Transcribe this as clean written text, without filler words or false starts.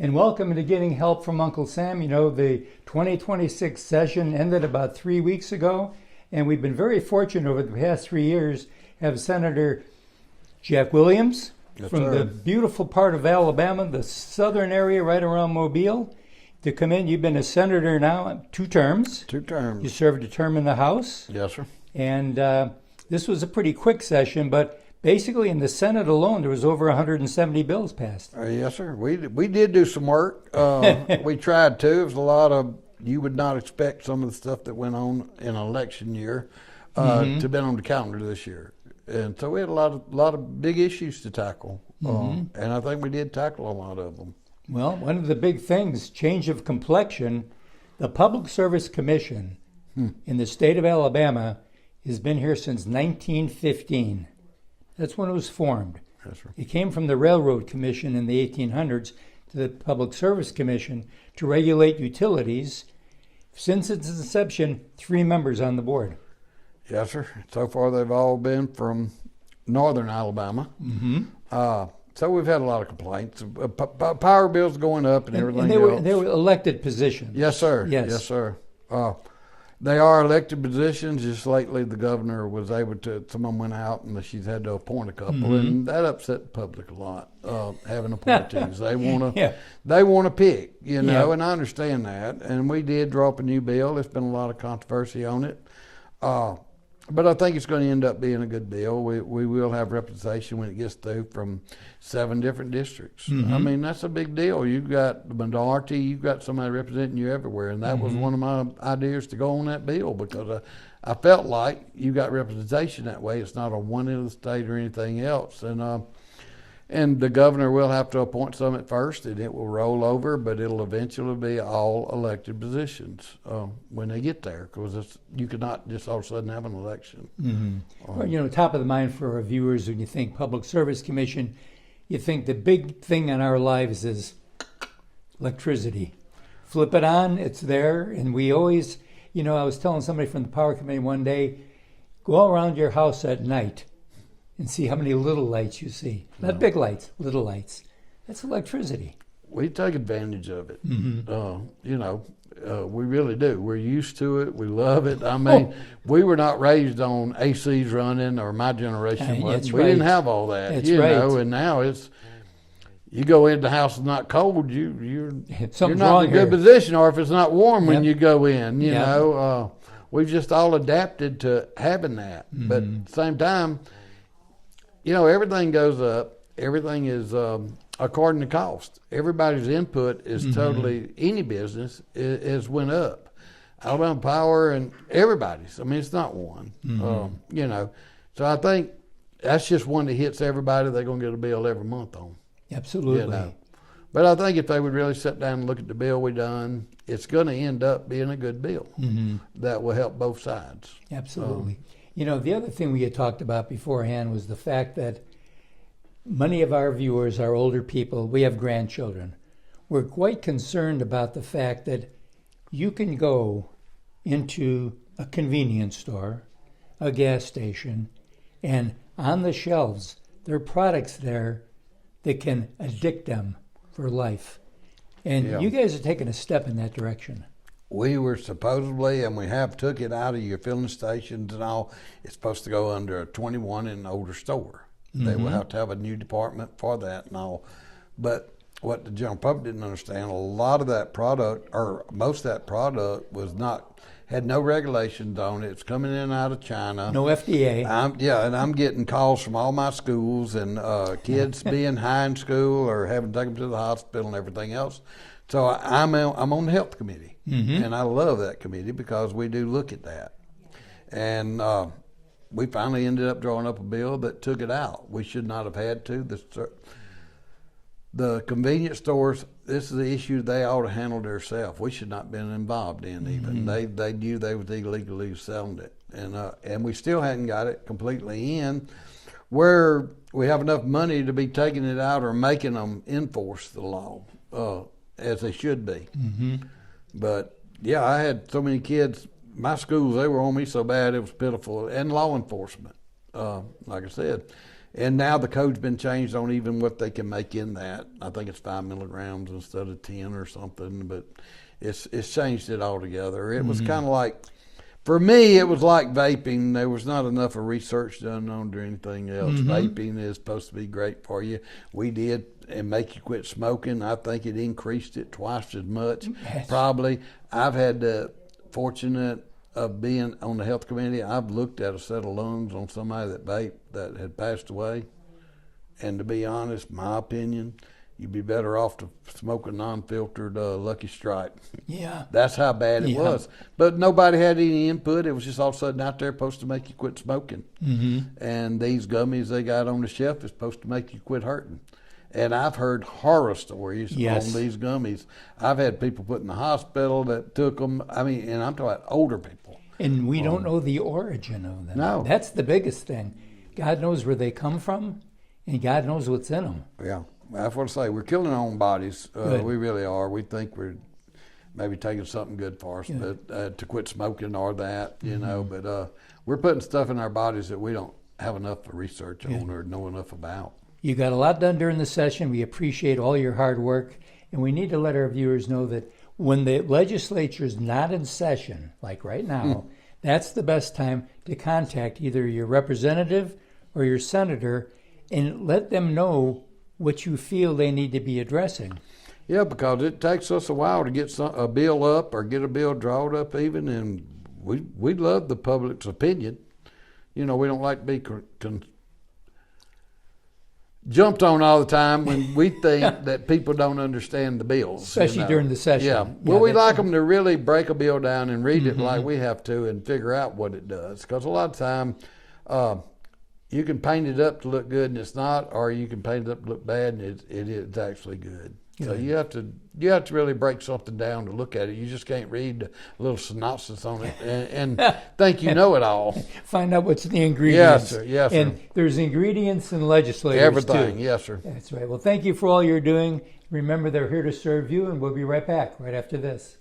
and welcome to Getting Help from Uncle Sam. You know, the 2026 session ended about 3 weeks ago, and we've been very fortunate over the past 3 years to have Senator Jack Williams from the beautiful part of Alabama, the southern area right around Mobile, to come in. You've been a senator now 2 terms. 2 terms. You served a term in the House. Yes, sir. And this was a pretty quick session, but basically in the Senate alone, there was over 170 bills passed. Yes, sir. We did do some work. We tried to. It was a lot of, you would not expect some of the stuff that went on in an election year to have been on the calendar this year. And so we had a lot of big issues to tackle. And I think we did tackle a lot of them. Well, one of the big things, change of complexion, the Public Service Commission in the state of Alabama has been here since 1915. That's when it was formed. Yes, sir. It came from the Railroad Commission in the 1800s to the Public Service Commission to regulate utilities. Since its inception, 3 members on the board. Yes, sir. So far, they've all been from northern Alabama. So we've had a lot of complaints. Power bills going up and everything else. They were elected positions. Yes, sir. Yes, sir. They are elected positions. Just lately, the governor was able to, someone went out and she's had to appoint a couple, and that upset the public a lot, having appointees. They want to they want to pick, you know, and I understand that. And we did draw up a new bill. There's been a lot of controversy on it. But I think it's going to end up being a good bill. We will have representation when it gets through from 7 different districts. I mean, that's a big deal. You've got the minority, you've got somebody representing you everywhere. And that was one of my ideas to go on that bill, because I felt like you got representation that way. It's not on one end of the state or anything else. And the governor will have to appoint some at first, and it will roll over, but it'll eventually be all elected positions when they get there, because you could not just all of a sudden have an election. Well, you know, top of the mind for our viewers, when you think Public Service Commission, you think the big thing in our lives is electricity. Flip it on, it's there, and we always, you know, I was telling somebody from the Power Committee one day, go around your house at night and see how many little lights you see. Not big lights, little lights. That's electricity. We take advantage of it. You know, we really do. We're used to it. We love it. I mean, we were not raised on ACs running, or my generation was. We didn't have all that, that's you right. know, and now it's, you go into the house and not cold, you're not in a good position, or if it's not warm when you go in, you know. We've just all adapted to having that. But at the same time, you know, everything goes up. Everything is according to cost. Everybody's input is totally, any business is went up. Alabama Power and everybody's. I mean, it's not one. You know, so I think that's just one that hits everybody. They're going to get a bill every month on. Absolutely. You know? But I think if they would really sit down and look at the bill we done, it's going to end up being a good bill that will help both sides. Absolutely. You know, the other thing we had talked about beforehand was the fact that many of our viewers are older people. We have grandchildren. We're quite concerned about the fact that you can go into a convenience store, a gas station, and on the shelves, there are products there that can addict them for life. And you guys are taking a step in that direction. We were supposedly, and we have took it out of your filling stations and all. It's supposed to go under a 21 and older store. They will have to have a new department for that and all. But what the general public didn't understand, a lot of that product, or most of that product, had no regulations on it. It's coming in out of China. No FDA. And I'm getting calls from all my schools, and kids being high in school or having to take them to the hospital and everything else. So I'm on the health committee, and I love that committee because we do look at that. And we finally ended up drawing up a bill that took it out. We should not have had to. The convenience stores, this is the issue they ought to handle themselves. We should not have been involved in even. They knew they was illegally selling it. And we still hadn't got it completely in where we have enough money to be taking it out or making them enforce the law. As they should be. But yeah, I had so many kids, my schools, they were on me so bad it was pitiful, and law enforcement, like I said. And now the code's been changed on even what they can make in that. I think it's 5 milligrams instead of 10 or something, but it's changed it altogether. It was kind of like, for me, it was like vaping. There was not enough of research done on or anything else. Vaping is supposed to be great for you. We did and make you quit smoking. I think it increased it twice as much. Yes. Probably. I've had the fortunate of being on the health committee. I've looked at a set of lungs on somebody that vaped that had passed away. And to be honest, my opinion, you'd be better off to smoke a non-filtered Lucky Strike. Yeah. That's how bad it was. But nobody had any input. It was just all of a sudden out there supposed to make you quit smoking. And these gummies they got on the shelf is supposed to make you quit hurting. And I've heard horror stories on these gummies. I've had people put in the hospital that took them. I mean, and I'm talking about older people. And we don't know the origin of them. No. That's the biggest thing. God knows where they come from, and God knows what's in them. Yeah, that's what I say. We're killing our own bodies. We really are. We think we're maybe taking something good for us, but to quit smoking or that, you know. But we're putting stuff in our bodies that we don't have enough research on or know enough about. You got a lot done during the session. We appreciate all your hard work, and we need to let our viewers know that when the legislature is not in session, like right now, that's the best time to contact either your representative or your senator and let them know what you feel they need to be addressing. Yeah, because it takes us a while to get a bill up or get a bill drawn up even, and we love the public's opinion. You know, we don't like to be jumped on all the time when we think that people don't understand the bills. Especially during the session. Yeah. Well, we like them to really break a bill down and read it like we have to and figure out what it does. Because a lot of time, you can paint it up to look good and it's not, or you can paint it up to look bad and it is actually good. So you have to really break something down to look at it. You just can't read a little synopsis on it and think you know it all. Find out what's in the ingredients. Yes, sir. Yes, sir. And there's ingredients in legislators Everything. too. Yes, sir. That's right. Well, thank you for all you're doing. Remember, they're here to serve you, and we'll be right back right after this.